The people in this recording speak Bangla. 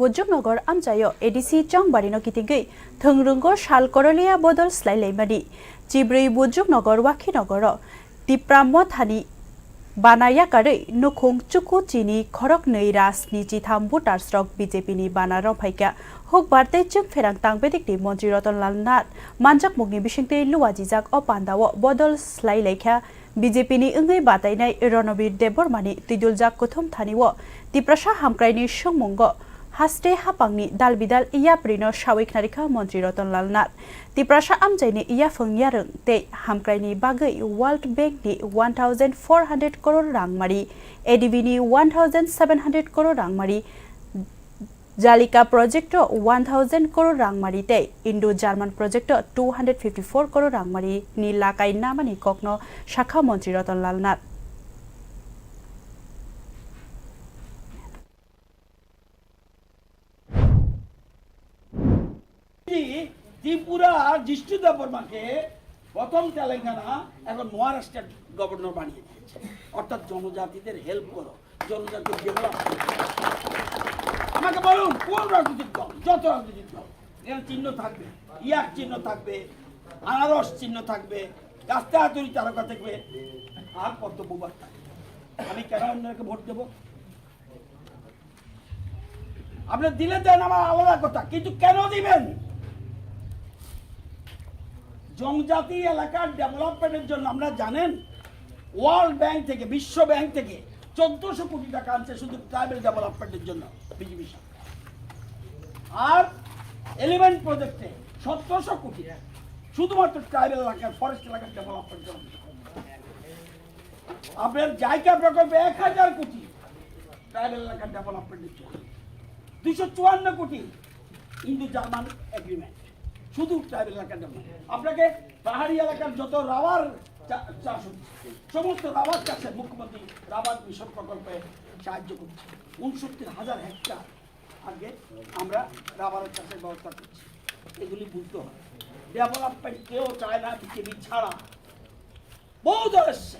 Bojungnogor amjayo ADC Chongbarino kitingei thongrungo shal korolia bodol slailaimani Chibrei Bojungnogor Wakinogoro Tipramo thani Banaya kare nukhung chuku chini khorok nei rasni chitham butar strok BJP ni banaro phaika hok barte chung ferang tangbedik ti Mantri Ratanlal Nath manjak mugni bisingte luwajijak opandawo bodol slai lekha BJP ni ungai batainai Ronobir Debormani tiduljak kothom thaniwo Tiprasa hamkraini songmungo haste hapangni dalbidal iyaprino shawik narika Mantri Ratanlal Nath Tiprasa amjaini iya fungyarung te hamkraini bagai World Bank ni 1400 crore rangmari ADB ni 1700 crore rangmari Jalika project 1000 crore rangmari te Indo-German project 254 crore rangmari ni lakai namani kokno shakha Mantri Ratanlal Nath Tripura জিষ্টু দেববর্মাকে প্রথম তেলেঙ্গানা এখন মহারাষ্ট্রের গভর্নর বানিয়ে দিয়েছে অর্থাৎ জনজাতিদের হেল্প করো জনজাতির ডেভেলপ আমাকে বলুন কোন রাজনৈতিক দল যত রাজনৈতিক দল এখানে চিহ্ন থাকবে ইয়াক চিহ্ন থাকবে আনারস চিহ্ন থাকবে রাস্তা হাতুড়ি তারকা থাকবে আর কর্তব্যবাদ থাকবে আমি কেন অন্যকে ভোট দেবো আপনি দিলে দেন আমার আলাদা কথা কিন্তু কেন দিবেন জনজাতি এলাকার ডেভেলপমেন্টের জন্য আমরা জানেন ওয়ার্ল্ড ব্যাংক থেকে বিশ্ব ব্যাংক থেকে 1400 কোটি টাকা আনছে শুধু ট্রাইবাল ডেভেলপমেন্টের জন্য বিজেপি আর এলিমেন্ট প্রজেক্টে 1700 কোটি শুধুমাত্র ট্রাইবাল এলাকার ফরেস্ট এলাকার ডেভেলপমেন্টের জন্য আপনার জায়গা প্রকল্পে 1000 কোটি ট্রাইবাল এলাকার ডেভেলপমেন্টের জন্য 254 কোটি ইন্দো-জার্মান এগ্রিমেন্ট শুধু ট্রাইবাল এলাকার জন্য আপনাকে পাহাড়ি এলাকার যত রাবার চাষ হচ্ছে সমস্ত রাবার চাষে মুখ্যমন্ত্রী রাবার মিশন প্রকল্পে সাহায্য করছে ৬৯,০০০ হেক্টর আগে আমরা রাবারের চাষের ব্যবস্থা করছি এগুলি বুঝতে হয় ডেভেলপমেন্ট কেউ চায় না বিজেপি ছাড়া বহু দল এসছে